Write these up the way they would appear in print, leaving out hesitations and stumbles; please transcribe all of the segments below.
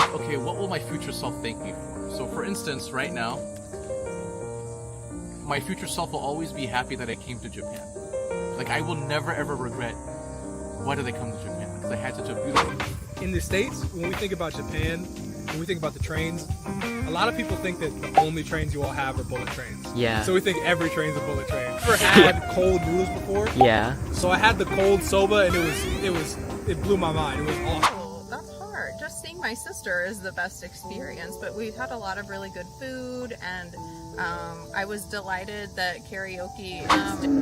think, okay, what will my future self thank me for? So for instance, right now, my future self will always be happy that I came to Japan. Like, I will never ever regret why did I come to Japan, because I had such a beautiful... In the States, when we think about Japan, when we think about the trains, a lot of people think that the only trains you all have are bullet trains. Yeah. So we think every train's a bullet train. Ever had cold noodles before? Yeah. So I had the cold soba and it blew my mind. It was awesome. Oh, that's hard. Just seeing my sister is the best experience, but we've had a lot of really good food, and I was delighted that karaoke,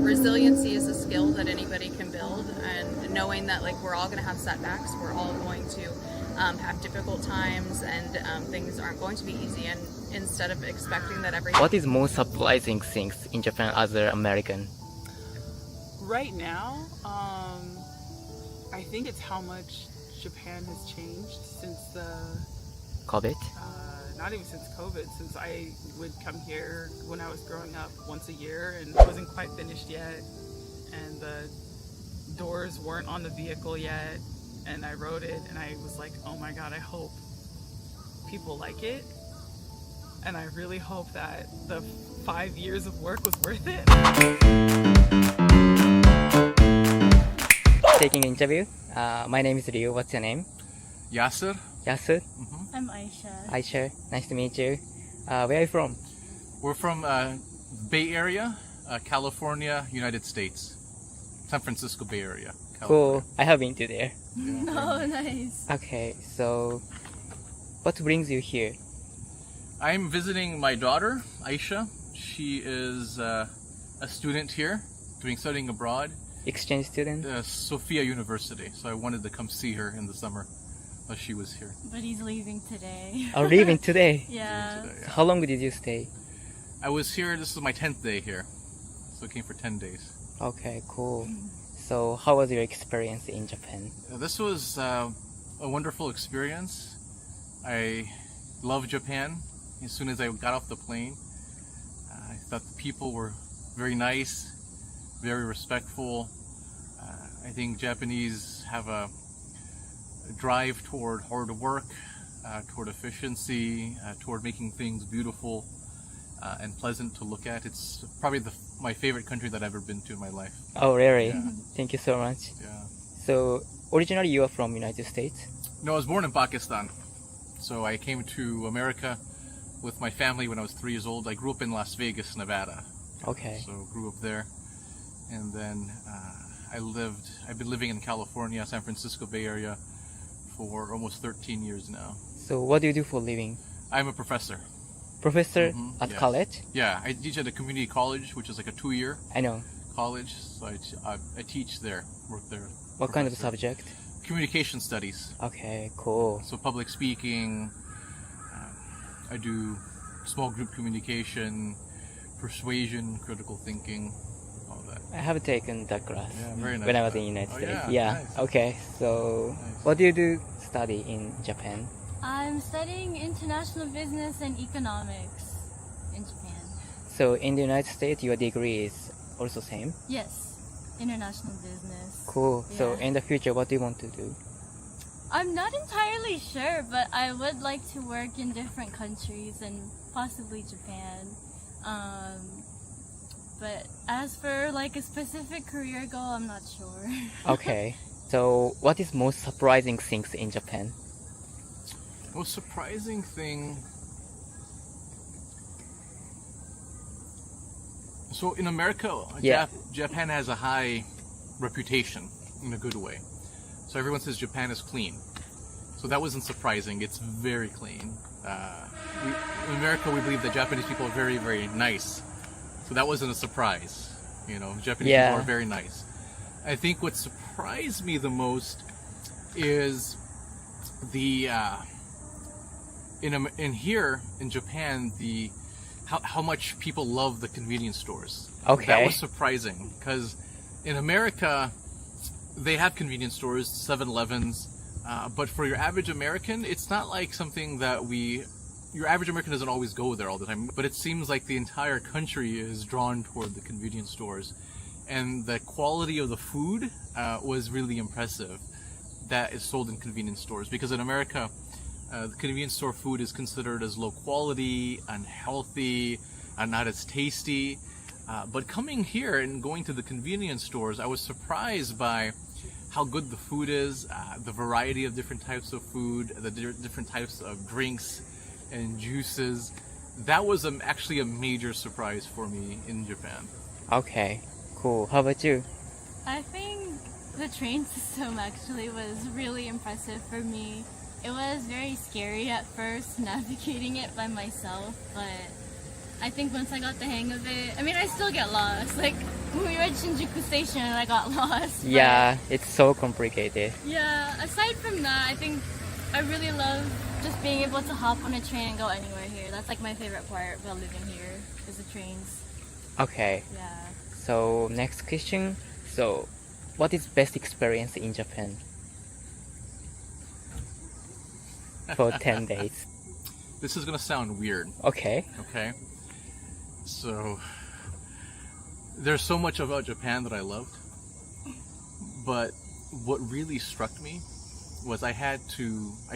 resiliency is a skill that anybody can build, and knowing that like we're all going to have setbacks, we're all going to have difficult times, and things aren't going to be easy, and instead of expecting that everything... What is most surprising things in Japan as an American? Right now, I think it's how much Japan has changed since the... COVID? Not even since COVID, since I would come here when I was growing up once a year, and it wasn't quite finished yet, and the doors weren't on the vehicle yet, and I rode it, and I was like, oh my god, I hope people like it, and I really hope that the 5 years of work was worth it. Taking interview. My name is Ryu. What's your name? Yasser? Yasser? I'm Aisha. Aisha. Nice to meet you. Where are you from? We're from Bay Area, California, United States. San Francisco Bay Area. Cool. I have been to there. Oh, nice. Okay, so what brings you here? I'm visiting my daughter, Aisha. She is a student here, studying abroad. Exchange student? Sophia University. So I wanted to come see her in the summer while she was here. But he's leaving today. Oh, leaving today? Yeah. Today, yeah. So how long did you stay? I was here, this is my 10th day here. So I came for 10 days. Okay, cool. So how was your experience in Japan? This was a wonderful experience. I love Japan. As soon as I got off the plane, I thought the people were very nice, very respectful. I think Japanese have a drive toward hard work, toward efficiency, toward making things beautiful and pleasant to look at. It's probably my favorite country that I've ever been to in my life. Oh, really? Yeah. Thank you so much. Yeah. So originally you are from United States? No, I was born in Pakistan. So I came to America with my family when I was 3 years old. I grew up in Las Vegas, Nevada. Okay. So grew up there. And then I've been living in California, San Francisco Bay Area for almost 13 years now. So what do you do for a living? I'm a professor. Professor at yes. college? Yeah, I teach at a community college, which is like a 2-year I know. college. So I teach there, work there. What kind of Professor. subject? Communication studies. Okay, cool. So public speaking, I do small group communication, persuasion, critical thinking, all that. I have taken that class Yeah, very nice. when I was in the United Oh, States. yeah, Yeah. nice. Okay, so Nice. what do you do study in Japan? I'm studying international business and economics in Japan. So in the United States, your degree is also same? Yes, international business. Cool. So Yeah. in the future, what do you want to do? I'm not entirely sure, but I would like to work in different countries and possibly Japan. But as for like a specific career goal, I'm not sure. Okay. So what is most surprising things in Japan? Most surprising thing. So in America, Yeah. Japan has a high reputation in a good way. So everyone says Japan is clean. So that wasn't surprising. It's very clean. In America, we believe that Japanese people are very, very nice. So that wasn't a surprise. You know, Japanese Yeah. people are very nice. I think what surprised me the most is the in here in Japan, how much people love the convenience stores. Okay. That was surprising because in America they have convenience stores, 7-Elevens, but for your average American, it's not like something that your average American doesn't always go there all the time, but it seems like the entire country is drawn toward the convenience stores. And the quality of the food was really impressive that is sold in convenience stores. Because in America, The convenience store food is considered as low quality, unhealthy, not as tasty. But coming here and going to the convenience stores, I was surprised by how good the food is, the variety of different types of food, the different types of drinks and juices. That was actually a major surprise for me in Japan. Okay, cool. How about you? I think the train system actually was really impressive for me. It was very scary at first navigating it by myself, but I think once I got the hang of it, I mean, I still get lost. Like when we reached Shinjuku Station, I got lost. but- Yeah, it's so complicated. Yeah, aside from that, I think I really love just being able to hop on a train and go anywhere here. That's like my favorite part about living here is the trains. Okay, Yeah. so next question. So, what is best experience in Japan? For 10 days. This is gonna sound weird, Okay. okay? So, there's so much about Japan that I loved, but what really struck me was I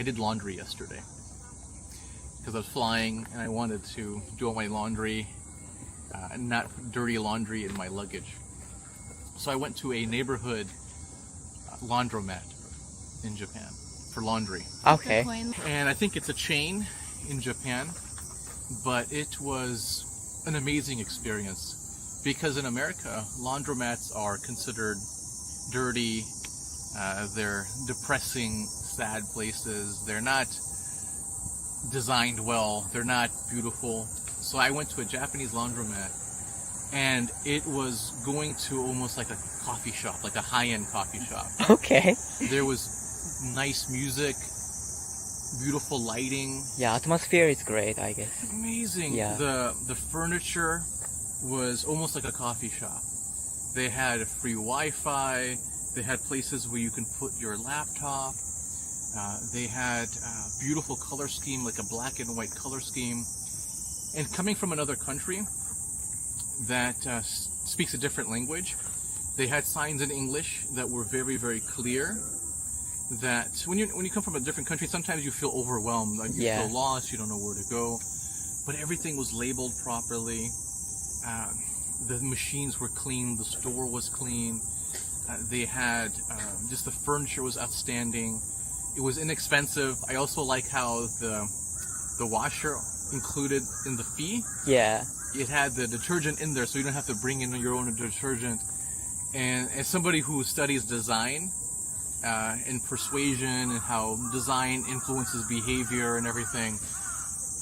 did laundry yesterday because I was flying and I wanted to do all my laundry, not dirty laundry in my luggage. So I went to a neighborhood laundromat in Japan for laundry. Okay. Good point. And I think it's a chain in Japan, but it was an amazing experience because in America, laundromats are considered dirty, they're depressing, sad places, they're not designed well, they're not beautiful. So I went to a Japanese laundromat and it was going to almost like a coffee shop, like a high-end coffee shop. Okay. There was nice music, beautiful lighting, Yeah, atmosphere is great, I guess. amazing. Yeah. The furniture was almost like a coffee shop. They had free Wi-Fi. They had places where you can put your laptop. They had beautiful color scheme, like a black and white color scheme. And coming from another country that speaks a different language, they had signs in English that were very, very clear. That when you come from a different country, sometimes you feel overwhelmed, like you Yeah. feel lost, you don't know where to go. But everything was labeled properly. The machines were clean. The store was clean. They had just the furniture was outstanding. It was inexpensive. I also like how the washer included in the fee. Yeah. It had the detergent in there, so you don't have to bring in your own detergent. And as somebody who studies design and persuasion and how design influences behavior and everything,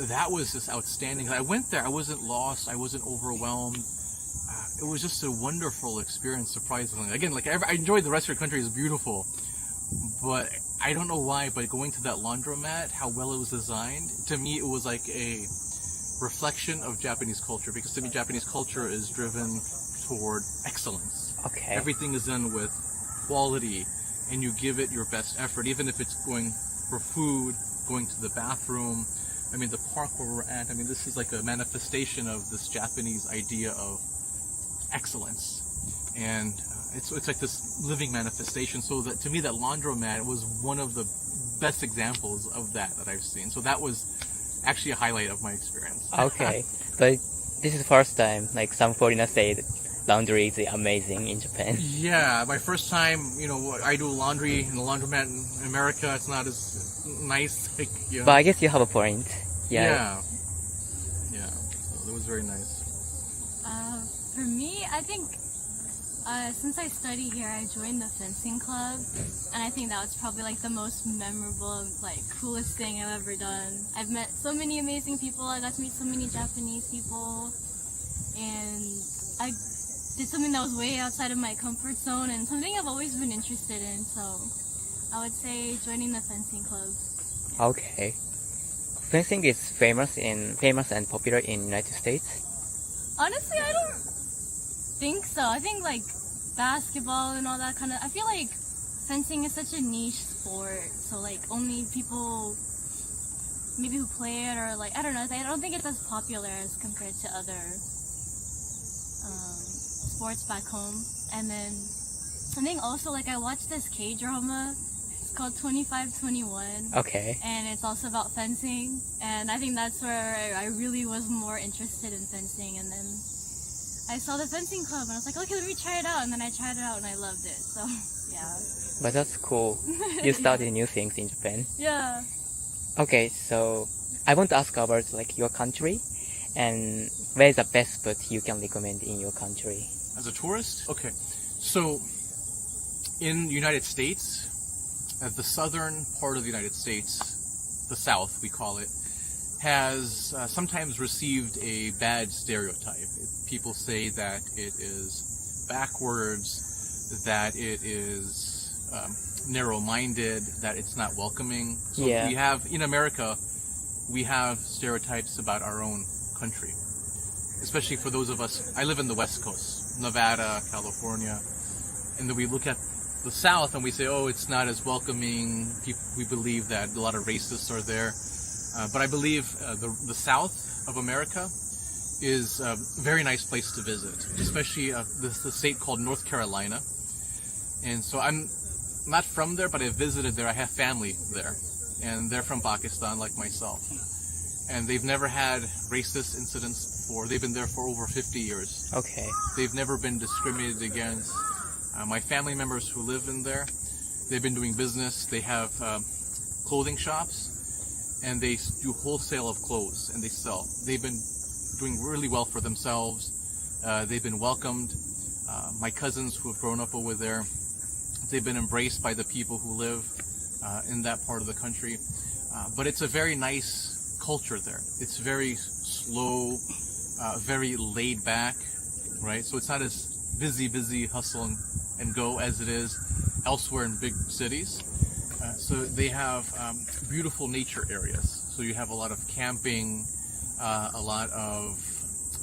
that was just outstanding. I went there, I wasn't lost, I wasn't overwhelmed. It was just a wonderful experience, surprisingly. Again, like I enjoyed the rest of your country, it's beautiful. But I don't know why, but going to that laundromat, how well it was designed, to me it was like a reflection of Japanese culture, because to me Japanese culture is driven toward excellence. Okay. Everything is done with quality, and you give it your best effort, even if it's going for food, going to the bathroom. I mean, the park where we're at, I mean, this is like a manifestation of this Japanese idea of excellence. And it's like this living manifestation. So that to me, that laundromat was one of the best examples of that I've seen. So that was actually a highlight of my experience. Okay. But this is the first time, like some foreigners say that laundry is amazing in Japan. Yeah, my first time, I do laundry in the laundromat in America. It's not as nice. Like, But I guess you have a point. Yeah. Yeah. So it was very nice. For me, I think since I study here, I joined the fencing club, and I think that was probably like the most memorable, like coolest thing I've ever done. I've met so many amazing people. I got to meet so many Japanese people, and I did something that was way outside of my comfort zone and something I've always been interested in. So I would say joining the fencing club. Okay. Fencing is famous and popular in United States. Honestly, I don't think so. I think like basketball and all that kind of, I feel like fencing is such a niche sport, so like only people maybe who play it, or like I don't know, I don't think it's as popular as compared to other sports back home. And then I think also like I watched this K-drama It's called 2521. Okay. And it's also about fencing. And I think that's where I really was more interested in fencing. And then I saw the fencing club and I was like, okay, let me try it out. And then I tried it out and I loved it. So, yeah. But that's cool. You started new things in Japan. Yeah. Okay, so I want to ask about like your country and where's the best spot you can recommend in your country? As a tourist? Okay. So, in the United States, at the southern part of the United States, the South, we call it, has sometimes received a bad stereotype. People say that it is backwards, that it is narrow-minded, that it's not welcoming. So Yeah. we have, in America, we have stereotypes about our own country. Especially for those of us, I live in the West Coast, Nevada, California, and then we look at the South and we say, oh, it's not as welcoming. We believe that a lot of racists are there. But I believe the South of America is a very nice place to visit, especially the state called North Carolina. And so I'm not from there, but I visited there. I have family there, and they're from Pakistan like myself. And they've never had racist incidents before. They've been there for over 50 years. Okay. They've never been discriminated against. My family members who live in there, they've been doing business. They have clothing shops, and they do wholesale of clothes, and they sell. They've been doing really well for themselves. They've been welcomed. My cousins who have grown up over there, they've been embraced by the people who live in that part of the country. But it's a very nice culture there. It's very slow, very laid back, right? So it's not as busy hustle and go as it is elsewhere in big cities. So they have beautiful nature areas. So you have a lot of camping, a lot of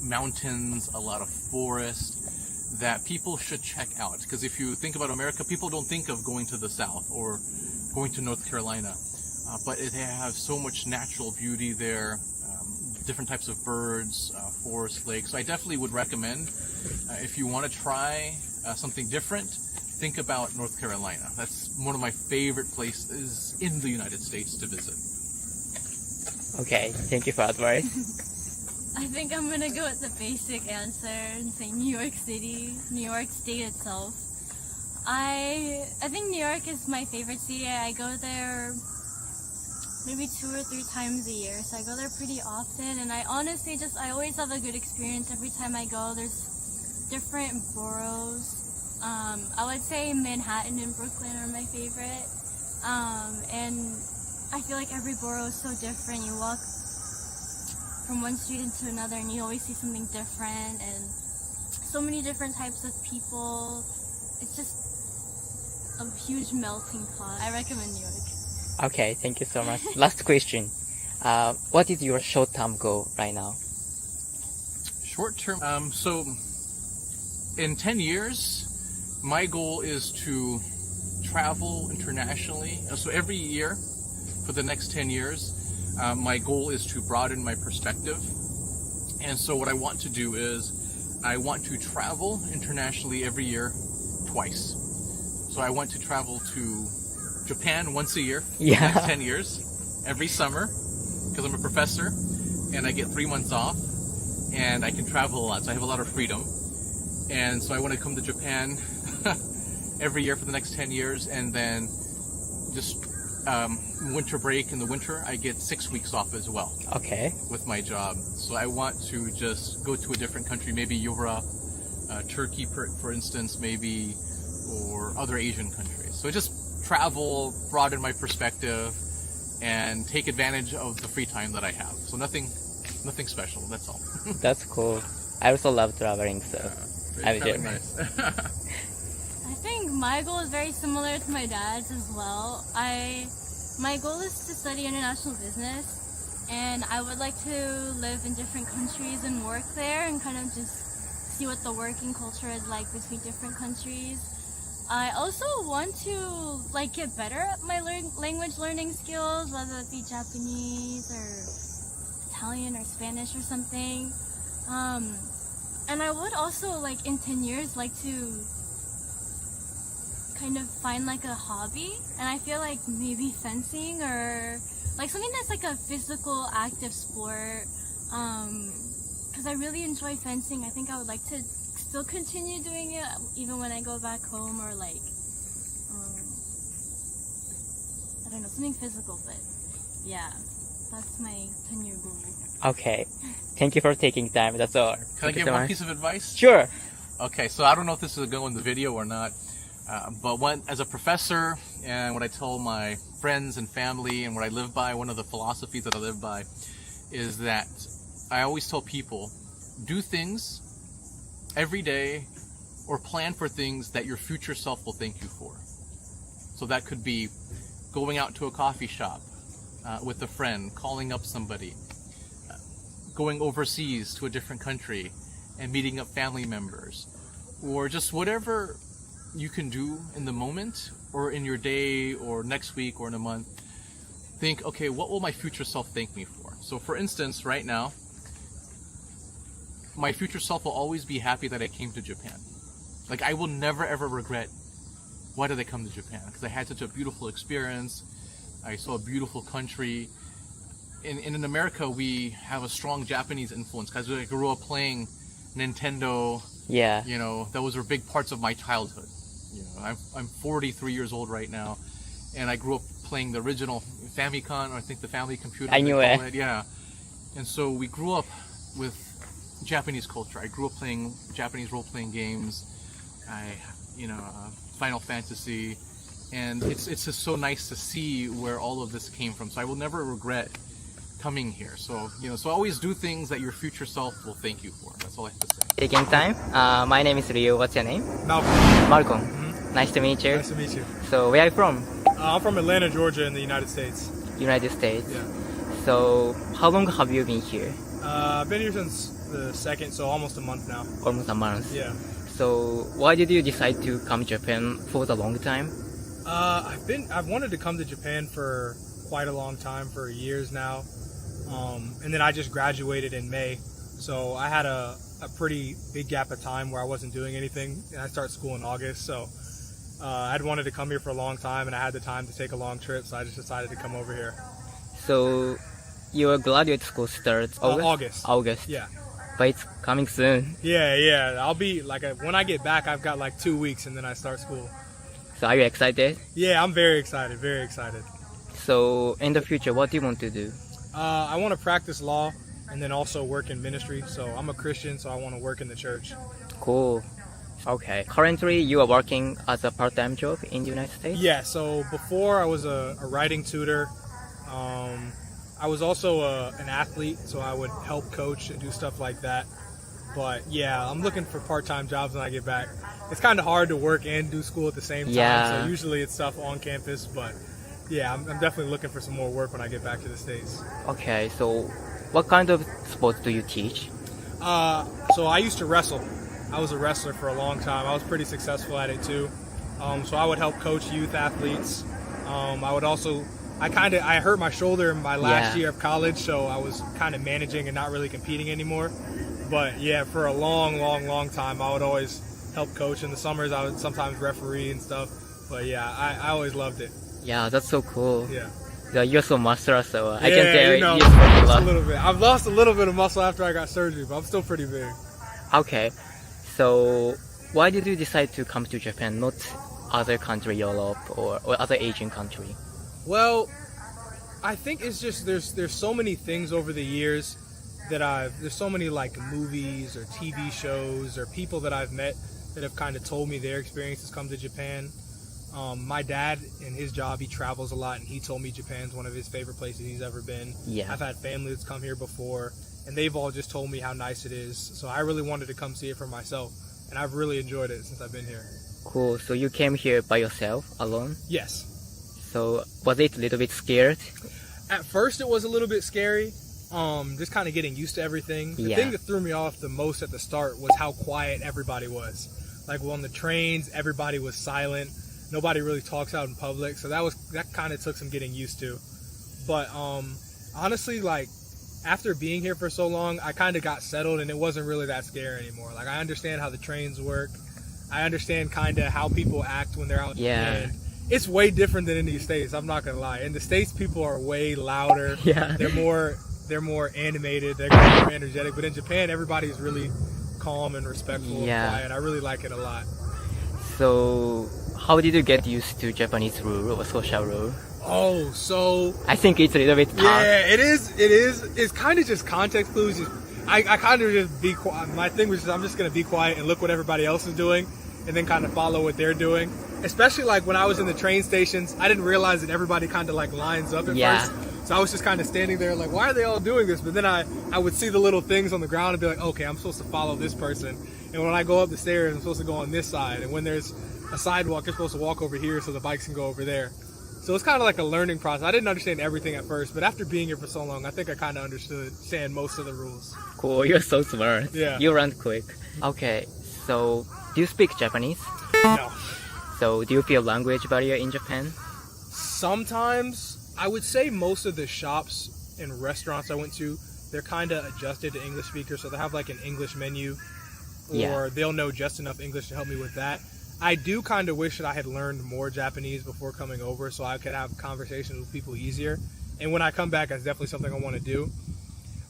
mountains, a lot of forest that people should check out. Because if you think about America, people don't think of going to the South or going to North Carolina. But they have so much natural beauty there, different types of birds, forest, lakes. So I definitely would recommend, if you want to try something different, think about North Carolina. That's one of my favorite places in the United States to visit. Okay, thank you for advice. I think I'm gonna go with the basic answer and say New York City, New York State itself. I think New York is my favorite city. I go there maybe 2 or 3 times a year, so I go there pretty often, and I honestly I always have a good experience every time I go. There's different boroughs. I would say Manhattan and Brooklyn are my favorite, and I feel like every borough is so different. You walk from one street into another and you always see something different, and so many different types of people. It's just a huge melting pot. I recommend New York. Okay, thank you so much. Last question. What is your short-term goal right now? Short term, so in 10 years, my goal is to travel internationally. So every year for the next 10 years, my goal is to broaden my perspective. And so what I want to do is I want to travel internationally every year twice. So I want to travel to Japan once a year for the next 10 years, every summer, because I'm a professor and I get 3 months off and I can travel a lot, so I have a lot of freedom. And so I want to come to Japan every year for the next 10 years, and then just winter break in the winter, I get 6 weeks off as well. Okay. With my job. So I want to just go to a different country, maybe Europe, Turkey, for instance, maybe, or other Asian countries. So just travel, broaden my perspective, and take advantage of the free time that I have. So nothing special, that's all. That's cool. I also love traveling, so I'm Very German. nice. I think my goal is very similar to my dad's as well. My goal is to study international business, and I would like to live in different countries and work there and kind of just see what the working culture is like between different countries. I also want to get better at my language learning skills, whether it be Japanese or Italian or Spanish or something. And I would also in 10 years like to kind of find like a hobby, and I feel like maybe fencing or like something that's like a physical active sport, because I really enjoy fencing. I think I would like to still continue doing it even when I go back home, or like I don't know, something physical, but yeah, that's my 10-year goal. Okay. Thank you for taking time. That's all. Can I Thank you give so one much. piece of advice? Sure. Okay, so I don't know if this is going to go in the video or not, but as a professor, and what I tell my friends and family and what I live by, one of the philosophies that I live by is that I always tell people, do things every day or plan for things that your future self will thank you for. So that could be going out to a coffee shop with a friend, calling up somebody, going overseas to a different country and meeting up family members, or just whatever you can do in the moment or in your day or next week or in a month. Think, okay, what will my future self thank me for? So for instance, right now, my future self will always be happy that I came to Japan. Like, I will never ever regret, why did I come to Japan? Because I had such a beautiful experience. I saw a beautiful country. In America, we have a strong Japanese influence because I grew up playing Nintendo. Yeah. You know, those were big parts of my childhood. You know, I'm 43 years old right now, and I grew up playing the original Famicom, or I think the family computer. I knew it. Yeah. And so we grew up with Japanese culture. I grew up playing Japanese role-playing games. Final Fantasy, and it's just so nice to see where all of this came from. So I will never regret coming here. So so always do things that your future self will thank you for. That's all I have to say. Taking time. My name is Ryu. What's your name? Malcolm. Malcolm. Mm-hmm. Nice to meet you. Nice to meet you. So where are you from? I'm from Atlanta, Georgia, in the United States. United States. Yeah. So how long have you been here? I've been here since the 2nd, so almost a month now. Almost a month. Yeah. So why did you decide to come to Japan for the long time? I've wanted to come to Japan for quite a long time, for years now. And then I just graduated in May, so I had a pretty big gap of time where I wasn't doing anything, and I start school in August. So I'd wanted to come here for a long time, and I had the time to take a long trip, so I just decided to come over here. So your graduate school starts August? August. Yeah. But it's coming soon. Yeah. I'll be when I get back, I've got like 2 weeks, and then I start school. So are you excited? Yeah, I'm very excited. Very excited. So in the future, what do you want to do? I want to practice law and then also work in ministry. So I'm a Christian, so I want to work in the church. Cool. Okay. Currently, you are working as a part-time job in the United States? Yeah. So before I was a writing tutor. I was also an athlete, so I would help coach and do stuff like that. But yeah, I'm looking for part-time jobs when I get back. It's kind of hard to work and do school at the same time. Yeah. So usually it's stuff on campus, but yeah, I'm definitely looking for some more work when I get back to the States. Okay, so what kind of sports do you teach? So I used to wrestle. I was a wrestler for a long time. I was pretty successful at it too. So I would help coach youth athletes. I would also, I hurt my shoulder in my last year of college, so I was kind of managing and not really competing anymore. But yeah, for a long time, I would always help coach. In the summers, I would sometimes referee and stuff. But yeah, I always loved it. Yeah, that's so cool. Yeah. Yeah, you're so muscular, so I Yeah, can tell you know, you're pretty just a lot. little bit. I've lost a little bit of muscle after I got surgery, but I'm still pretty big. Okay, so why did you decide to come to Japan, not other country, Europe or other Asian country? Well, I think it's just there's so many things over the years that there's so many like movies or TV shows or people that I've met that have kind of told me their experiences come to Japan. My dad, in his job, he travels a lot, and he told me Japan's one of his favorite places he's ever been. Yeah. I've had family that's come here before, and they've all just told me how nice it is. So I really wanted to come see it for myself, and I've really enjoyed it since I've been here. Cool, so you came here by yourself, alone? Yes. So was it a little bit scared? At first, it was a little bit scary. Just kind of getting used to everything. The thing that threw me off the most at the start was how quiet everybody was. Like on the trains, everybody was silent. Nobody really talks out in public, so that kind of took some getting used to. But honestly, like after being here for so long, I kind of got settled, and it wasn't really that scary anymore. Like I understand how the trains work. I understand kind of how people act when they're out. Yeah. And it's way different than in the States. I'm not gonna lie. In the States, people are way louder. Yeah. They're more animated. They're more energetic. But in Japan, everybody's really calm and respectful Yeah. and quiet. I really like it a lot. So, how did you get used to Japanese rule or social rule? Oh, so I think it's a little bit tough. yeah, it is. It's kind of just context clues. I kind of just be quiet. My thing was just, I'm just gonna be quiet and look what everybody else is doing, and then kind of follow what they're doing. Especially like when I was in the train stations, I didn't realize that everybody kind of like lines up at Yeah. first. So I was just kind of standing there like, why are they all doing this? But then I would see the little things on the ground and be like, okay, I'm supposed to follow this person. And when I go up the stairs, I'm supposed to go on this side. And when there's a sidewalk, you're supposed to walk over here so the bikes can go over there. So it's kind of like a learning process. I didn't understand everything at first, but after being here for so long, I think I kind of understand most of the rules. Cool, you're so smart. Yeah. You run quick. Okay, so do you speak Japanese? No. So do you feel language barrier in Japan? Sometimes, I would say most of the shops and restaurants I went to, they're kind of adjusted to English speakers, so they have like an English menu, or Yeah. they'll know just enough English to help me with that. I do kind of wish that I had learned more Japanese before coming over, so I could have conversations with people easier. And when I come back, that's definitely something I want to do.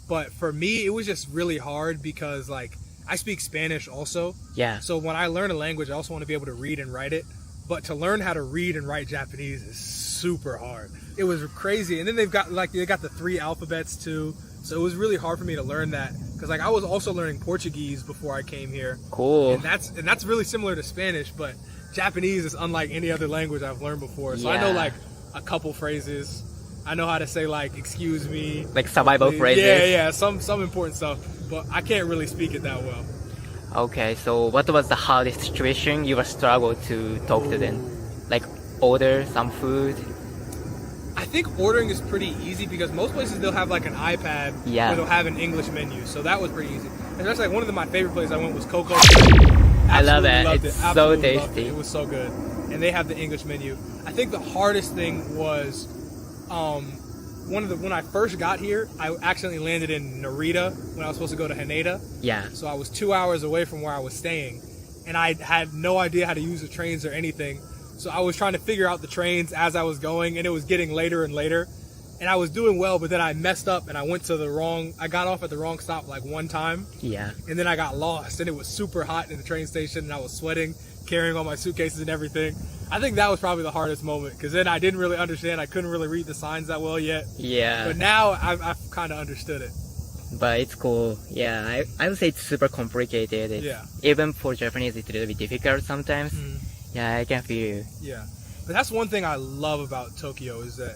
But for me, it was just really hard because like I speak Spanish also. Yeah. So when I learn a language, I also want to be able to read and write it. But to learn how to read and write Japanese is super hard. It was crazy. And then they got the 3 alphabets too. So it was really hard for me to learn that because like I was also learning Portuguese before I came here. Cool. And that's really similar to Spanish, but Japanese is unlike any other language I've learned before. So I know Yeah. like a couple phrases. I know how to say like excuse me. Like survival please. phrases. Yeah, some important stuff, but I can't really speak it that well. Okay, so what was the hardest situation you were struggled to talk to them? Like order some food? I think ordering is pretty easy because most places they'll have like an iPad Yeah. where they'll have an English menu, so that was pretty easy. And that's like one of my favorite places I went was Coco. I love it. Loved It's so Absolutely loved tasty. It was so good, and they have the English menu. I think the hardest thing was when I first got here, I accidentally landed in Narita when I was supposed to go to Haneda. Yeah. So I was 2 hours away from where I was staying, and I had no idea how to use the trains or anything. So I was trying to figure out the trains as I was going, and it was getting later and later. And I was doing well, but then I messed up and I got off at the wrong stop like one time, Yeah. and then I got lost, and it was super hot in the train station, and I was sweating, carrying all my suitcases and everything. I think that was probably the hardest moment, because then I didn't really understand. I couldn't really read the signs that well yet. Yeah. But now I've kind of understood it. But it's cool. Yeah, I would say it's super complicated. Yeah. Even for Japanese, it's a little bit difficult sometimes. Yeah, I can feel you. Yeah. But that's one thing I love about Tokyo is that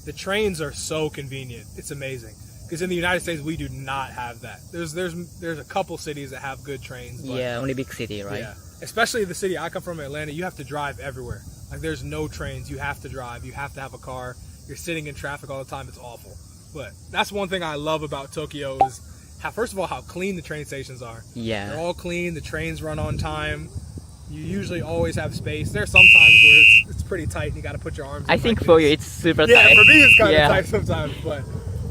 the trains are so convenient. It's amazing. Because in the United States, we do not have that. There's a couple cities that have good trains. But Yeah, only big city, right? Yeah. Especially the city I come from, Atlanta, you have to drive everywhere. Like there's no trains. You have to drive. You have to have a car. You're sitting in traffic all the time. It's awful. But that's one thing I love about Tokyo is first of all, how clean the train stations are. Yeah. They're all clean. The trains run on time. You usually always have space. There's some times where it's pretty tight and you got to put your arms in I like think this. for you it's super Yeah, tight. for me it's kind of Yeah. tight sometimes,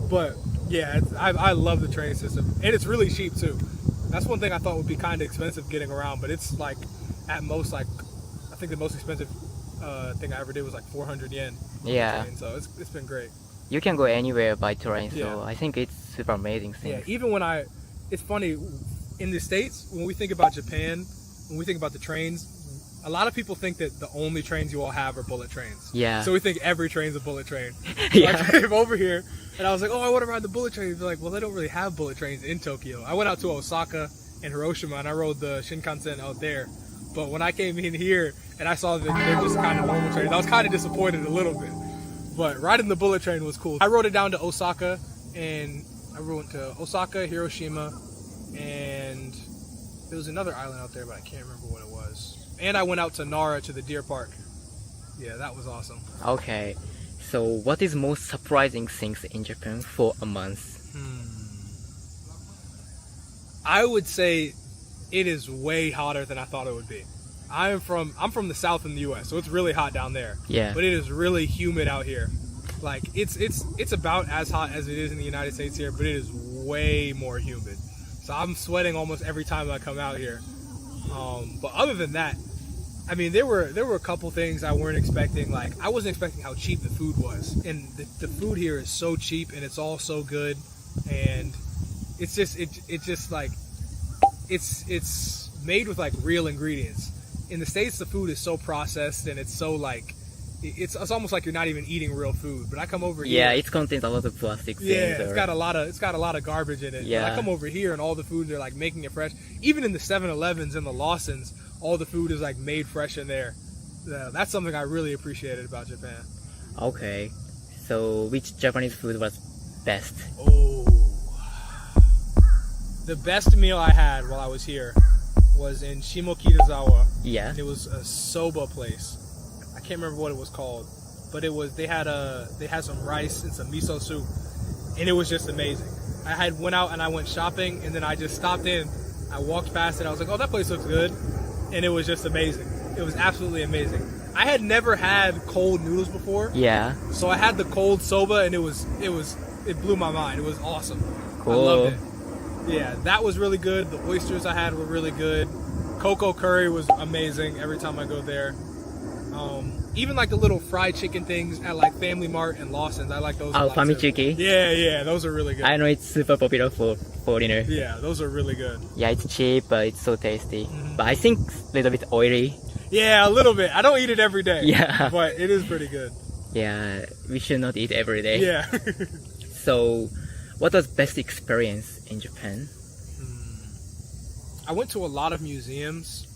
but yeah, I love the train system, and it's really cheap too. That's one thing I thought would be kind of expensive getting around, but it's like at most like I think the most expensive thing I ever did was like 400 yen. on the Yeah. train, so it's been great. You can go anywhere by train, so Yeah. I think it's super amazing thing. Yeah, even it's funny in the States when we think about Japan, when we think about the trains. A lot of people think that the only trains you all have are bullet trains. Yeah. So we think every train's a bullet train. So Yeah. I came over here and I was like, oh, I want to ride the bullet train. They're like, well, they don't really have bullet trains in Tokyo. I went out to Osaka and Hiroshima and I rode the Shinkansen out there. But when I came in here and I saw that they're just kind of normal trains, I was kind of disappointed a little bit. But riding the bullet train was cool. I rode it down to Osaka, and I went to Osaka, Hiroshima, and there was another island out there, but I can't remember what it was. And I went out to Nara to the deer park. Yeah, that was awesome. Okay. So what is most surprising things in Japan for a month? I would say it is way hotter than I thought it would be. I'm from the south in the US, so it's really hot down there. Yeah. But it is really humid out here. Like it's about as hot as it is in the United States here, but it is way more humid. So I'm sweating almost every time I come out here. But other than that, I mean, there were a couple things I weren't expecting. Like, I wasn't expecting how cheap the food was, and the food here is so cheap, and it's all so good, and it's just like it's made with like real ingredients. In the States, the food is so processed, and it's so like it's almost like you're not even eating real food. But I come over here. Yeah, it contains a lot of plastic things. Yeah, it's got a lot of garbage in it. Yeah. But I come over here and all the food, they're like making it fresh. Even in the 7-Elevens and the Lawsons, all the food is like made fresh in there. That's something I really appreciated about Japan. Okay, so which Japanese food was best? Oh, the best meal I had while I was here was in Shimokitazawa. Yeah. And it was a soba place. I can't remember what it was called, but they had some rice and some miso soup, and it was just amazing. I went out and I went shopping, and then I just stopped in. I walked past it. I was like, oh, that place looks good, and it was just amazing. It was absolutely amazing. I had never had cold noodles before. Yeah. So I had the cold soba, and it blew my mind. It was awesome. Cool. I loved it. Yeah, that was really good. The oysters I had were really good. Cocoa curry was amazing every time I go there. Even like the little fried chicken things at like Family Mart and Lawson's, I like those a lot too. Famichiki. Yeah, those are really good. I know it's super popular for foreigner. Yeah, those are really good. Yeah, it's cheap, but it's so tasty. But I think a little bit oily. Yeah, a little bit. I don't eat it every day. Yeah. But it is pretty good. Yeah, we should not eat every day. Yeah. So, what was best experience in Japan? I went to a lot of museums.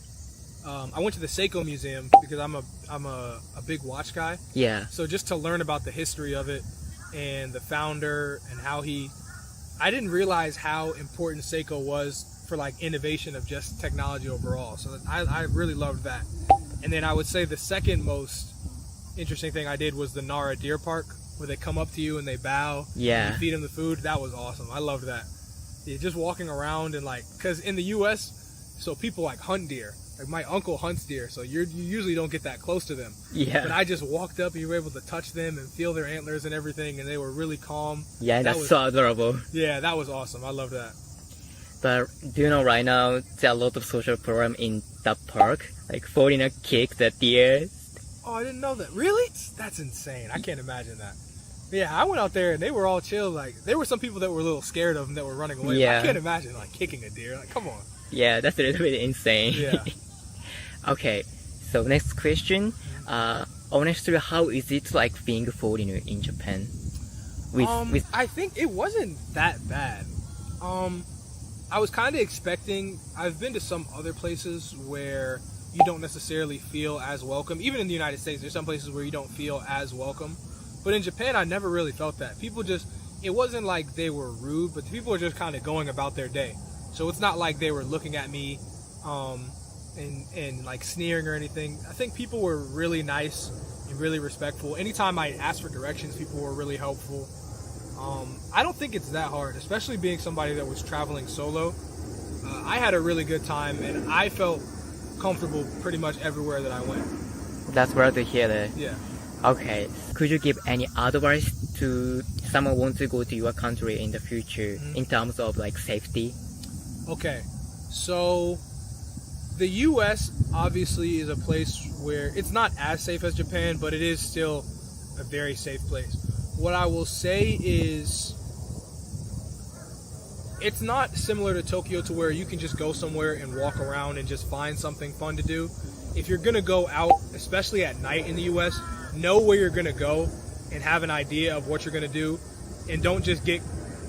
I went to the Seiko Museum because I'm a big watch guy. Yeah. So just to learn about the history of it and the founder and how I didn't realize how important Seiko was for like innovation of just technology overall. So I really loved that. And then I would say the second most interesting thing I did was the Nara Deer Park, where they come up to you and they bow. Yeah. And you feed them the food. That was awesome. I loved that. Yeah, just walking around and like, cause in the U.S., so people like hunt deer. Like my uncle hunts deer, so you usually don't get that close to them. Yeah. But I just walked up and you were able to touch them and feel their antlers and everything, and they were really calm. Yeah, that's so adorable. Yeah, that was awesome. I love that. But do you know right now there are a lot of social program in that park? Like foreigner kick the deer. Oh, I didn't know that. Really? That's insane. I can't imagine that. Yeah, I went out there and they were all chill. Like there were some people that were a little scared of them that were running away. Yeah. I can't imagine like kicking a deer. Like, come on. Yeah, that's a little bit insane. Yeah. Okay, so next question. Honestly, how is it like being a foreigner in Japan? I think it wasn't that bad. I was kind of expecting. I've been to some other places where you don't necessarily feel as welcome. Even in the United States, there's some places where you don't feel as welcome. But in Japan, I never really felt that. It wasn't like they were rude, but people were just kind of going about their day. So it's not like they were looking at me and like sneering or anything. I think people were really nice and really respectful. Anytime I asked for directions, people were really helpful. I don't think it's that hard, especially being somebody that was traveling solo. I had a really good time and I felt comfortable pretty much everywhere that I went. That's rare to hear that. Yeah. Okay, could you give any advice to someone who wants to go to your country in the future in terms of like safety? Okay, so the U.S. obviously is a place where it's not as safe as Japan, but it is still a very safe place. What I will say is it's not similar to Tokyo to where you can just go somewhere and walk around and just find something fun to do. If you're going to go out, especially at night in the U.S., know where you're going to go and have an idea of what you're going to do, and don't just get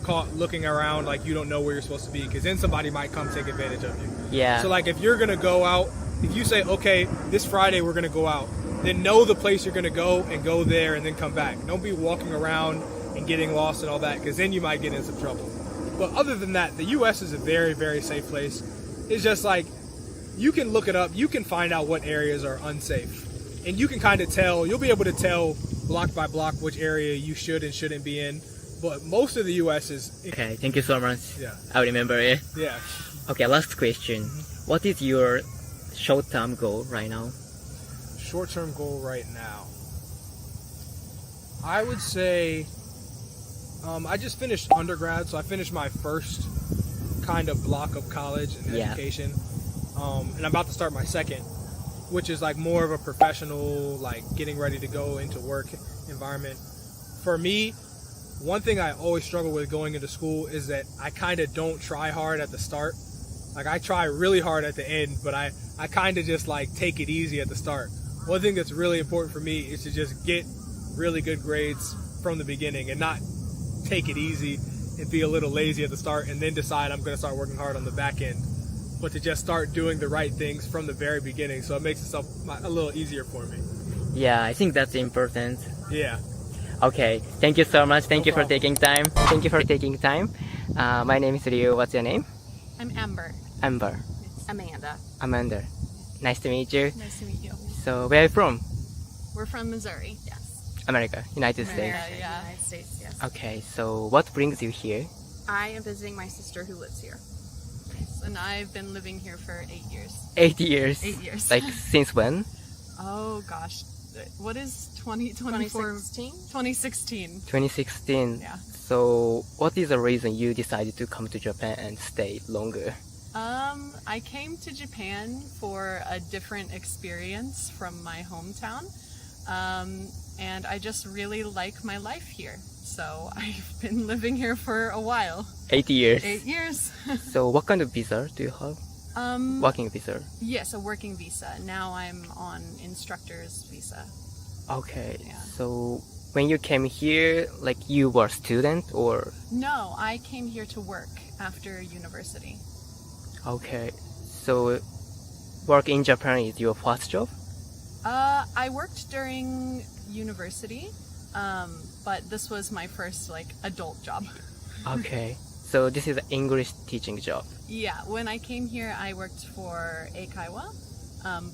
caught looking around like you don't know where you're supposed to be, because then somebody might come take advantage of you. Yeah. So like if you're going to go out, if you say, okay, this Friday we're going to go out, then know the place you're going to go and go there and then come back. Don't be walking around and getting lost and all that, because then you might get in some trouble. But other than that, the U.S. is a very, very safe place. It's just like, you can look it up, you can find out what areas are unsafe. And you can kind of tell, you'll be able to tell block by block which area you should and shouldn't be in. But most of the U.S. is... Okay, thank you so much. Yeah. I remember it. Yeah. Okay, last question. What is your short-term goal right now? Short-term goal right now. I would say... I just finished undergrad, so I finished my first kind of block of college and education. and I'm about to start my second, which is like more of a professional, like getting ready to go into work environment. For me, one thing I always struggle with going into school is that I kind of don't try hard at the start. Like I try really hard at the end, but I kind of just like take it easy at the start. One thing that's really important for me is to just get really good grades from the beginning and not take it easy and be a little lazy at the start and then decide I'm going to start working hard on the back end, but to just start doing the right things from the very beginning, so it makes itself a little easier for me. Yeah, I think that's important. Yeah. Okay, thank you so much. Thank No you for problem. taking time. Thank you for taking time. My name is Ryu. What's your name? I'm Amber. Amber. Amanda. Amanda. Nice to meet you. Nice to meet you. So, where are you from? We're from Missouri. Yes. America, United States. Yeah. United States. Yes. Okay, so what brings you here? I am visiting my sister who lives here. And I've been living here for 8 years. 8 years. 8 years. Like, since when? Oh gosh, what is 2024? 2016. 2016. Yeah. So, what is the reason you decided to come to Japan and stay longer? I came to Japan for a different experience from my hometown, and I just really like my life here. So I've been living here for a while. 8 years. 8 years. So, what kind of visa do you have? Working visa. Yes, a working visa. Now I'm on instructor's visa. Okay. Yeah. So, when you came here, like you were a student or? No, I came here to work after university. Okay. So, work in Japan is your first job? I worked during university, but this was my first like adult job. Okay. So, this is an English teaching job. Yeah, when I came here, I worked for Eikaiwa,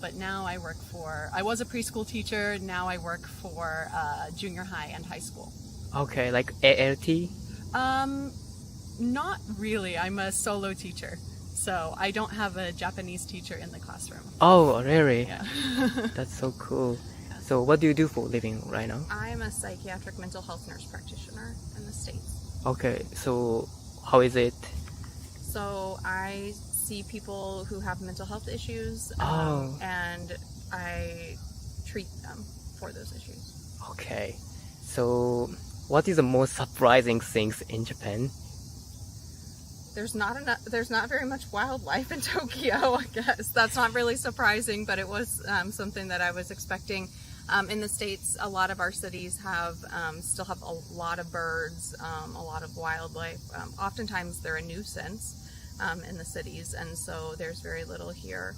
but now I was a preschool teacher, now I work for junior high and high school. Okay, like ALT? Not really, I'm a solo teacher, so I don't have a Japanese teacher in the classroom. Oh, really? Yeah. That's so cool. So, what do you do for a living right now? I'm a psychiatric mental health nurse practitioner in the States. Okay, so how is it? So I see people who have mental health issues, Oh. and I treat them for those issues. Okay. So, what is the most surprising things in Japan? There's not very much wildlife in Tokyo, I guess. That's not really surprising, but it was something that I was expecting. In the States, a lot of our cities still have a lot of birds, a lot of wildlife. Oftentimes they're a nuisance in the cities, and so there's very little here.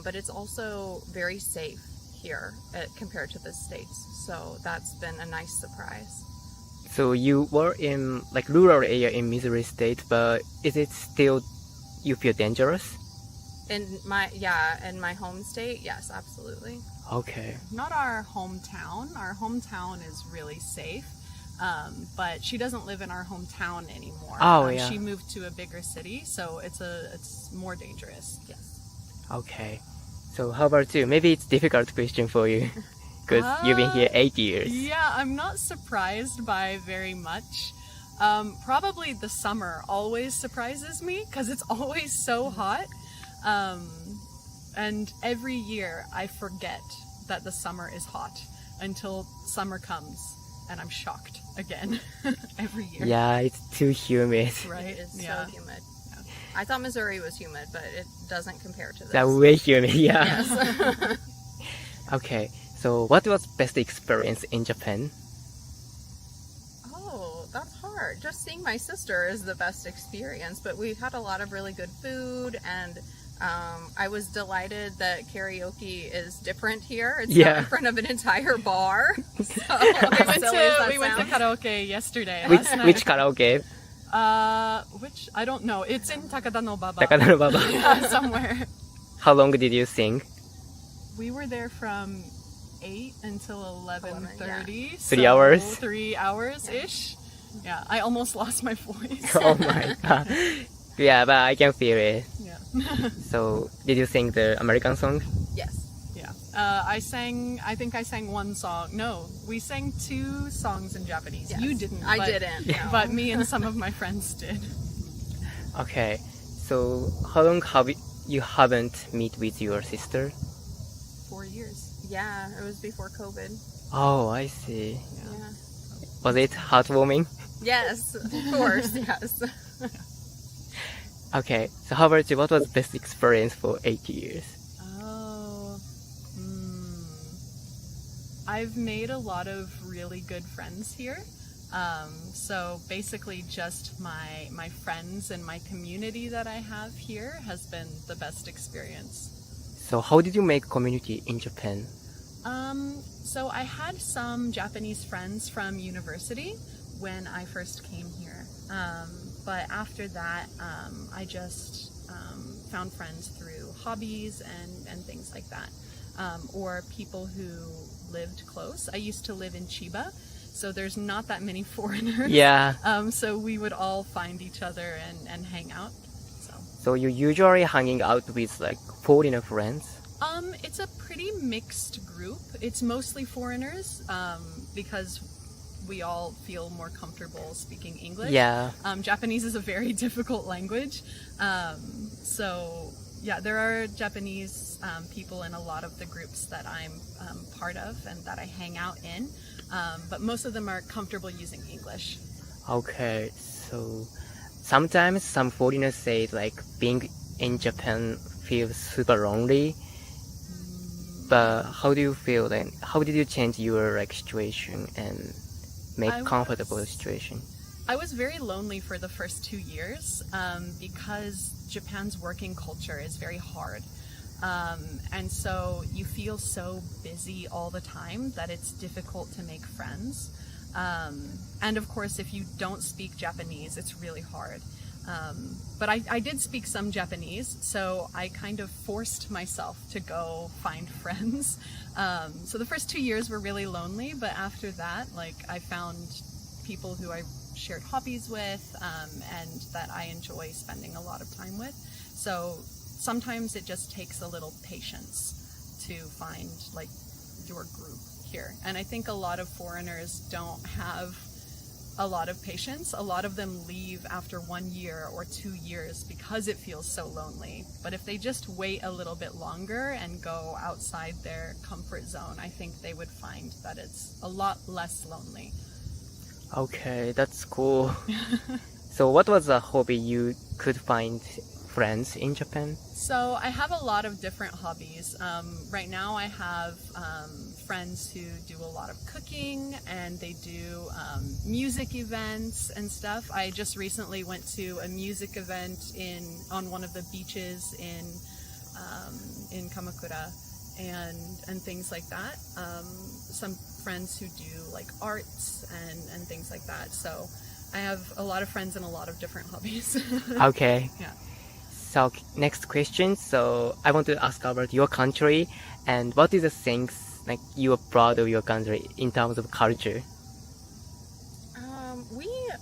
But it's also very safe here compared to the States, so that's been a nice surprise. So you were in like rural area in Missouri State, but is it still you feel dangerous? In my home state, yes, absolutely. Okay. Not our hometown. Our hometown is really safe, but she doesn't live in our hometown anymore. Oh, yeah. She moved to a bigger city, so it's more dangerous. Yes. Okay. So how about you? Maybe it's a difficult question for you because you've been here 8 years. Yeah, I'm not surprised by very much. Probably the summer always surprises me because it's always so hot. And every year I forget that the summer is hot until summer comes and I'm shocked again every year. Yeah, it's too humid. Right? It is Yeah. so humid. I thought Missouri was humid, but it doesn't compare to this. That's way humid, yeah. Yes. Okay, so what was best experience in Japan? Oh, that's hard. Just seeing my sister is the best experience, but we've had a lot of really good food, and I was delighted that karaoke is different here. It's Yeah. not in front of an entire bar. So, We went to karaoke yesterday. Which, last night. which karaoke? Which I don't know. It's in Takada no Baba. Takada no Baba. Yeah, somewhere. How long did you sing? We were there from 8 until 11:30. 3 hours? 3 hours ish. Yeah, I almost lost my voice. Oh my god. Yeah, but I can feel it. Yeah. So, did you sing the American song? yes. Yeah. I think I sang one song. No, we sang 2 songs in Japanese. Yes. You didn't. I but- didn't. No. But me and some of my friends did. Okay. So, how long have you haven't met with your sister? 4 years. Yeah, it was before COVID. Oh, I see. Yeah. Was it heartwarming? Yes, of course, yes. Okay, so how about you? What was the best experience for 8 years? Oh, I've made a lot of really good friends here. So basically just my friends and my community that I have here has been the best experience. So how did you make community in Japan? So I had some Japanese friends from university when I first came here. But after that, I just found friends through hobbies and things like that. Or people who lived close. I used to live in Chiba, so there's not that many foreigners. Yeah. So we would all find each other and hang out. So you usually hanging out with like foreigner friends? It's a pretty mixed group. It's mostly foreigners because we all feel more comfortable speaking English. Yeah. Japanese is a very difficult language. So yeah, there are Japanese people in a lot of the groups that I'm part of and that I hang out in. But most of them are comfortable using English. Okay, so sometimes some foreigners say like being in Japan feels super lonely. But how do you feel then? How did you change your like situation and make comfortable situation? I was very lonely for the first 2 years because Japan's working culture is very hard. And so you feel so busy all the time that it's difficult to make friends. And of course, if you don't speak Japanese, it's really hard. But I did speak some Japanese, so I kind of forced myself to go find friends. So the first 2 years were really lonely, but after that, like I found people who I shared hobbies with and that I enjoy spending a lot of time with. So sometimes it just takes a little patience to find like your group here. And I think a lot of foreigners don't have a lot of patience. A lot of them leave after 1 year or 2 years because it feels so lonely. But if they just wait a little bit longer and go outside their comfort zone, I think they would find that it's a lot less lonely. Okay, that's cool. So what was a hobby you could find friends in Japan? So I have a lot of different hobbies. Right now I have friends who do a lot of cooking and they do music events and stuff. I just recently went to a music event on one of the beaches in Kamakura and things like that. Some friends who do like arts and things like that. So I have a lot of friends and a lot of different hobbies. Okay. Yeah. So next question. So I want to ask about your country and what is the things like you are proud of your country in terms of culture?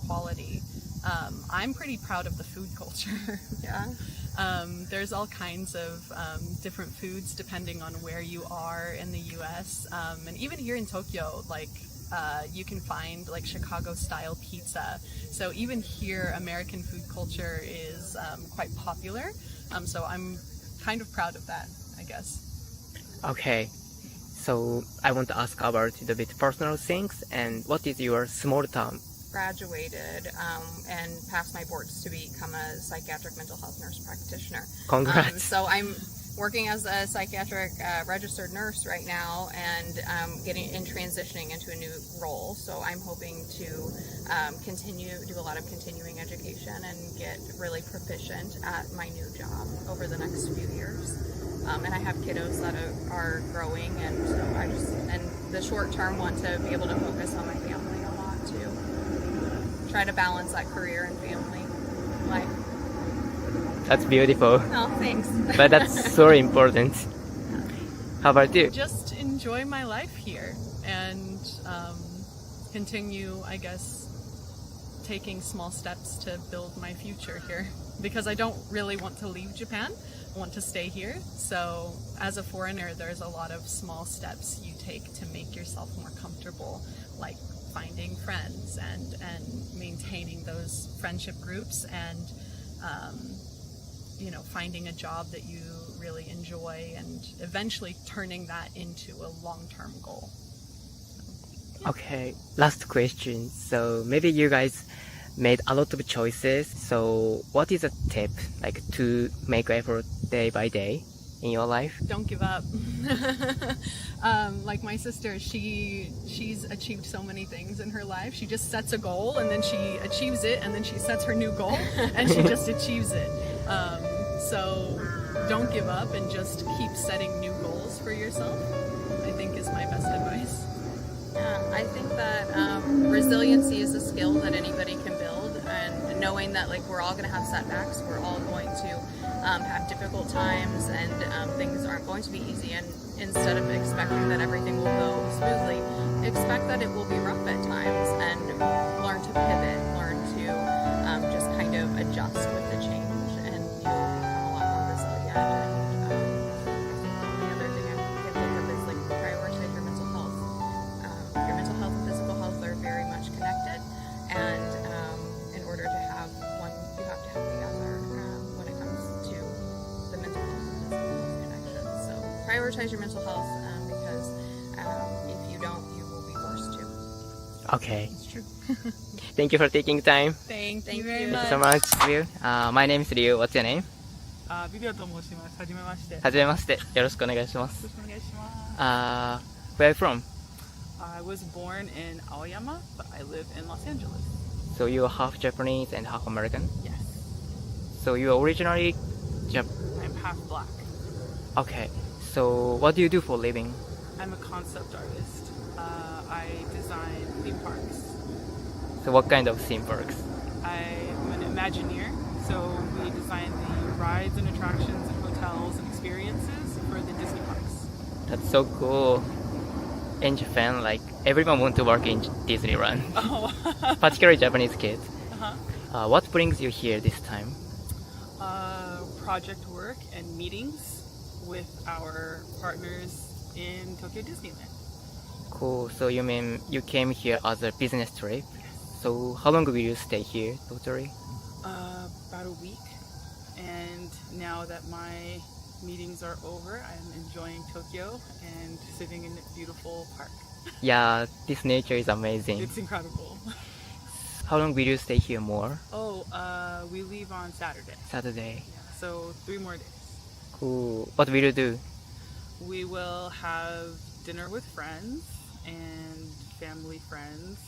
Quality. I'm pretty proud of the food culture. Yeah. There's all kinds of different foods depending on where you are in the US. And even here in Tokyo, like you can find like Chicago style pizza. So even here, American food culture is quite popular. So I'm kind of proud of that, I guess. Okay. So I want to ask about the bit personal things and what is your small town? Graduated and passed my boards to become a psychiatric mental health nurse practitioner. Congrats. So I'm working as a psychiatric registered nurse right now and transitioning into a new role. So I'm hoping to do a lot of continuing education and get really proficient at my new job over the next few years. And I have kiddos that are growing, and so in the short term want to be able to focus on my family a lot too. Try to balance that career and family life. That's beautiful. Oh, thanks. But that's so important. How about you? Just enjoy my life here and continue, I guess, taking small steps to build my future here. Because I don't really want to leave Japan. I want to stay here. So as a foreigner, there's a lot of small steps you take to make yourself more comfortable, like finding friends and maintaining those friendship groups and finding a job that you really enjoy and eventually turning that into a long-term goal. Okay, last question. So maybe you guys made a lot of choices. So what is a tip like to make effort day by day in your life? Don't give up. Like my sister, she's achieved so many things in her life. She just sets a goal and then she achieves it, and then she sets her new goal and she just achieves it. So don't give up and just keep setting new goals for yourself, I think is my best advice. I think that resiliency is a skill that anybody can build, and knowing that like we're all going to have setbacks, we're all going to have difficult times, and things aren't going to be easy. And instead of expecting that everything will go smoothly, expect that it will be rough at times, and learn to pivot, learn to just kind of adjust with the change, and you will become a lot more resilient. And the other thing I can think of is like prioritize your mental health. Your mental health and physical health are very much connected, and in order to have one, you have to have the other when it comes to the mental health and physical health connection. So prioritize your mental health because if you don't, you will be worse too. Okay. It's true. Thank you for taking time. Thank you very Thank much. So much, Liu. My name is Liu. What's your name? ビデオと申します。はじめまして。よはじめまして。よろしくお願いします。ろしくお願いします。Where are you from? I was born in Aoyama, but I live in Los Angeles. So you're half Japanese and half American? Yes. So you're originally I'm half black. Okay. So what do you do for a living? I'm a concept artist. I design theme parks. So what kind of theme parks? I'm an Imagineer, so we design the rides and attractions and hotels and experiences for the Disney parks. That's so cool. In Japan, like everyone wants to work in Disneyland, Oh. particularly Japanese kids. Uh-huh. What brings you here this time? Project work and meetings with our partners in Tokyo Disneyland. Cool. So you mean you came here as a business trip? So how long will you stay here totally? About a week. And now that my meetings are over, I'm enjoying Tokyo and sitting in a beautiful park. Yeah, this nature is amazing. It's incredible. How long will you stay here more? Oh, we leave on Saturday. Saturday. Yeah, so 3 more days. Cool. What will you do? We will have dinner with friends and family friends.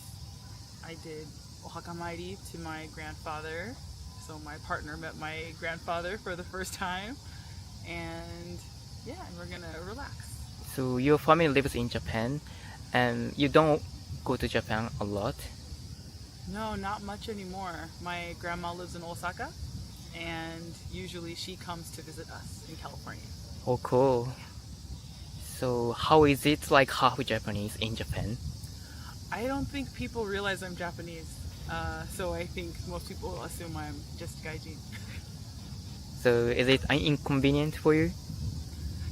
I did ohakamari to my grandfather. So my partner met my grandfather for the first time. And yeah, and we're gonna relax. So your family lives in Japan and you don't go to Japan a lot? No, not much anymore. My grandma lives in Osaka, and usually she comes to visit us in California. Oh, cool. So how is it like half Japanese in Japan? I don't think people realize I'm Japanese, so I think most people assume I'm just gaijin. So is it inconvenient for you?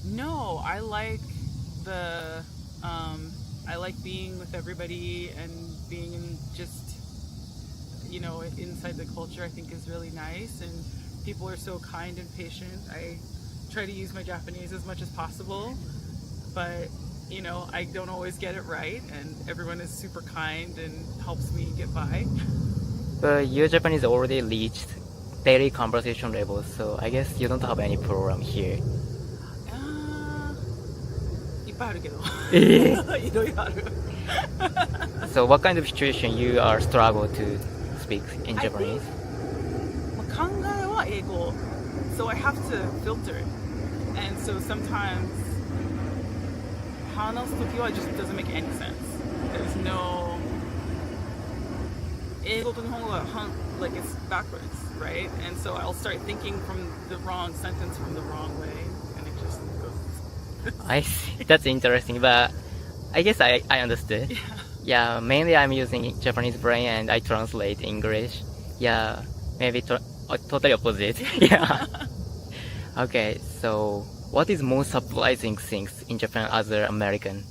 No, I like the I like being with everybody and being in just inside the culture. I think is really nice, and people are so kind and patient. I try to use my Japanese as much as possible, but I don't always get it right, and everyone is super kind and helps me get by. But your Japanese already reached daily conversation level, so I guess you don't have any problem here. いっぱいあるけど。えいろいろある。So what kind of situation you are struggle to speak in Japanese? 考えは英語。So I have to filter it. And so sometimes 話すときは just doesn't make any sense. There's no 英語と日本語がlike it's backwards, right? And so I'll start thinking from the wrong sentence from the wrong way, and it just goes. I see. That's interesting, but I guess I understood. Yeah, mainly I'm using Japanese brain and I translate English. Yeah, maybe totally opposite. Yeah. Okay, so what is most surprising things in Japan as an American?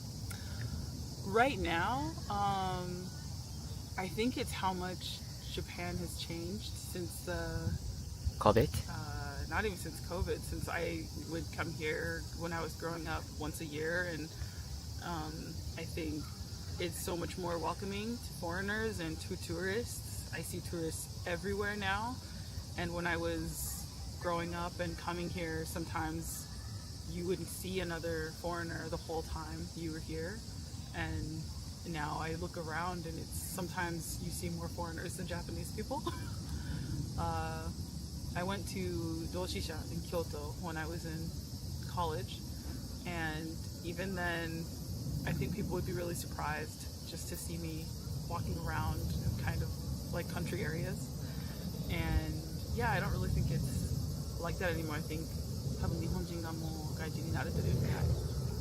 Right now, I think it's how much Japan has changed since the COVID? not even since COVID, since I would come here when I was growing up once a year, and I think it's so much more welcoming to foreigners and to tourists. I see tourists everywhere now, and when I was growing up and coming here, sometimes you wouldn't see another foreigner the whole time you were here, and now I look around and it's sometimes you see more foreigners than Japanese people. I went to Doshisha in Kyoto when I was in college, and even then I think people would be really surprised just to see me walking around in kind of like country areas. And yeah, I don't really think it's like that anymore. I think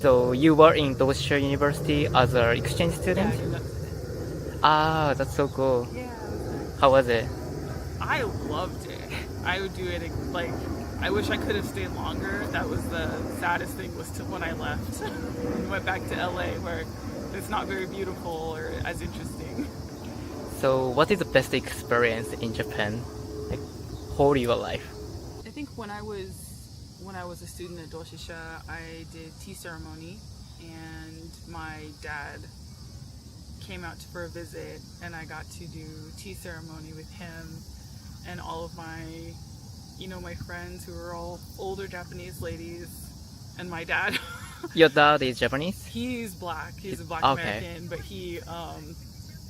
So you were in Doshisha University as an exchange student? Ah, that's so cool. Yeah. How was it? I loved it. I would do it like, I wish I could have stayed longer. That was the saddest thing, was when I left and went back to LA, where it's not very beautiful or as interesting. So what is the best experience in Japan, like whole your life? I think when I was a student at Doshisha, I did tea ceremony, and my dad came out for a visit, and I got to do tea ceremony with him and all of my, my friends who were all older Japanese ladies, and my dad. Your dad is Japanese? He's black. He's a black Okay. American, but he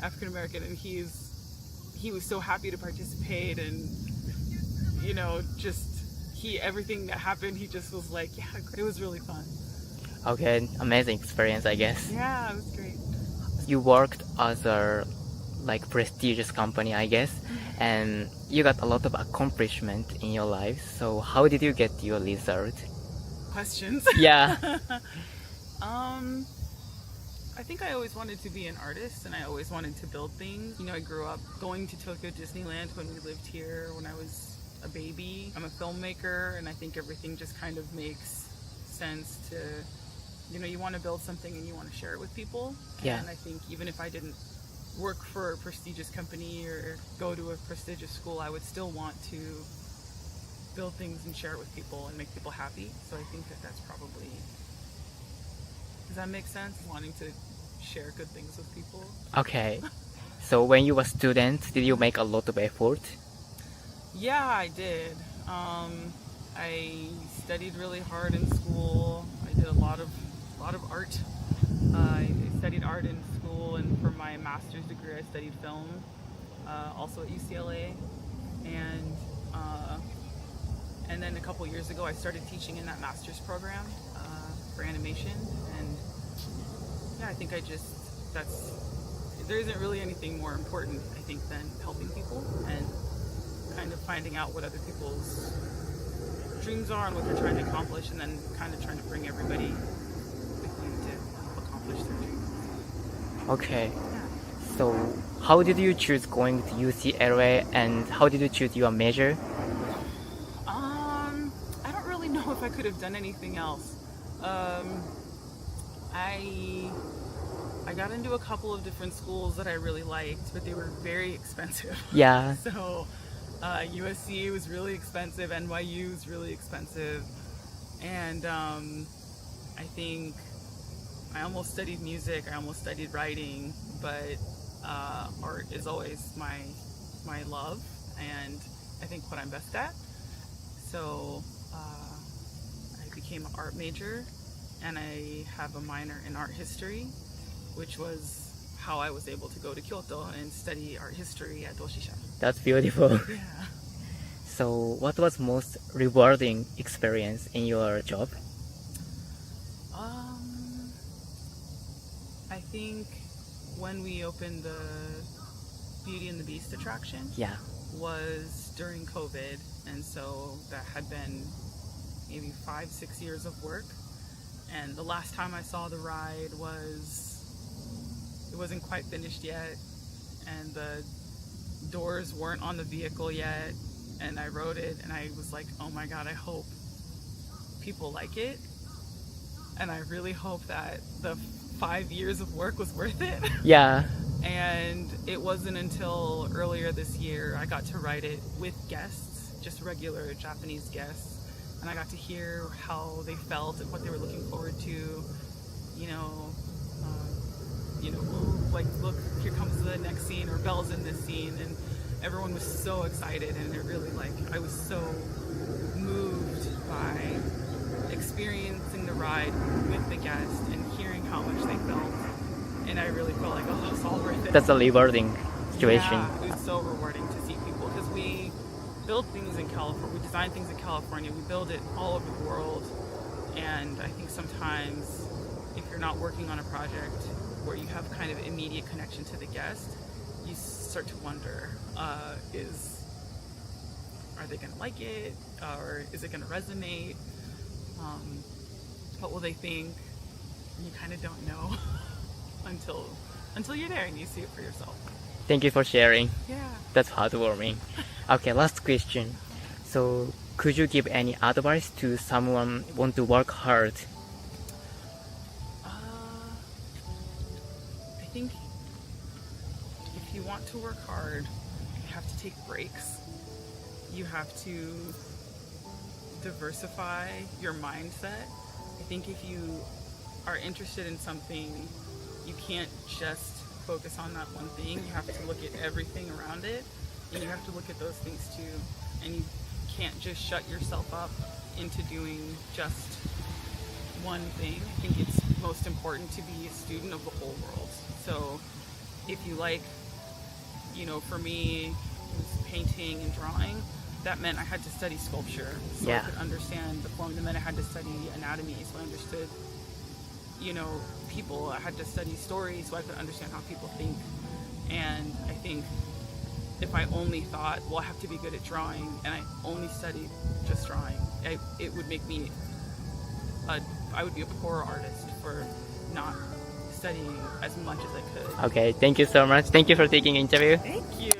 African American, and he was so happy to participate, and just everything that happened, he just was like, yeah, it was really fun. Okay, amazing experience, I guess. Yeah, it was great. You worked as a prestigious company, I guess, and you got a lot of accomplishment in your life. So how did you get your result? Questions? Yeah. I think I always wanted to be an artist, and I always wanted to build things. I grew up going to Tokyo Disneyland when we lived here when I was a baby. I'm a filmmaker, and I think everything just kind of makes sense to, you want to build something and you want to share it with people. Yeah. And I think even if I didn't work for a prestigious company or go to a prestigious school, I would still want to build things and share it with people and make people happy. So I think that that's probably, does that make sense? Wanting to share good things with people. Okay. So when you were a student, did you make a lot of effort? Yeah, I did. I studied really hard in school. I did a lot of art. I studied art in school, and for my master's degree, I studied film, also at UCLA. And then a couple years ago, I started teaching in that master's program for animation. And yeah, I think there isn't really anything more important, I think, than helping people and kind of finding out what other people's dreams are and what they're trying to accomplish, and then kind of trying to bring everybody with you to accomplish their dreams. Okay. Yeah. So how did you choose going to UCLA, and how did you choose your major? I don't really know if I could have done anything else. I got into a couple of different schools that I really liked, but they were very expensive. Yeah. So USC was really expensive, NYU was really expensive, and I think I almost studied music, I almost studied writing, but art is always my love, and I think what I'm best at. So I became an art major, and I have a minor in art history, which was how I was able to go to Kyoto and study art history at Doshisha. That's beautiful. Yeah. So what was most rewarding experience in your job? I think when we opened the Beauty and the Beast attraction, Yeah. was during COVID, and so that had been maybe 5-6 years of work. And the last time I saw the ride it wasn't quite finished yet, and the doors weren't on the vehicle yet, and I rode it, and I was like, oh my god, I hope people like it, and I really hope that the 5 years of work was worth it. Yeah. And it wasn't until earlier this year I got to ride it with guests, just regular Japanese guests, and I got to hear how they felt and what they were looking forward to. Like, look, here comes the next scene, or Belle's in this scene, and everyone was so excited, and it really, I was so moved by experiencing the ride with the guest and hearing how much they felt, and I really felt like, oh, it's all worth it. That's a rewarding situation. Yeah, it was so rewarding to see people, because we build things in California, we design things in California, we build it all over the world, and I think sometimes if you're not working on a project where you have kind of immediate connection to the guest, you start to wonder, are they going to like it, or is it going to resonate? What will they think? You kind of don't know until you're there and you see it for yourself. Thank you for sharing. Yeah. That's heartwarming. Okay, last question. So, could you give any advice to someone want to work hard? I think if you want to work hard, you have to take breaks. You have to diversify your mindset. I think if you are interested in something, you can't just focus on that one thing. You have to look at everything around it, and you have to look at those things too. And you can't just shut yourself up into doing just one thing. I think it's most important to be a student of the whole world. So if you like, for me, it was painting and drawing. That meant I had to study sculpture, so I could understand the form. That meant I had to study anatomy, so I understood, people. I had to study stories, so I could understand how people think. And I think if I only thought, well, I have to be good at drawing, and I only studied just drawing, it would make me, I would be a poor artist for not studying as much as I could. Okay, thank you so much. Thank you for taking the interview. Thank you.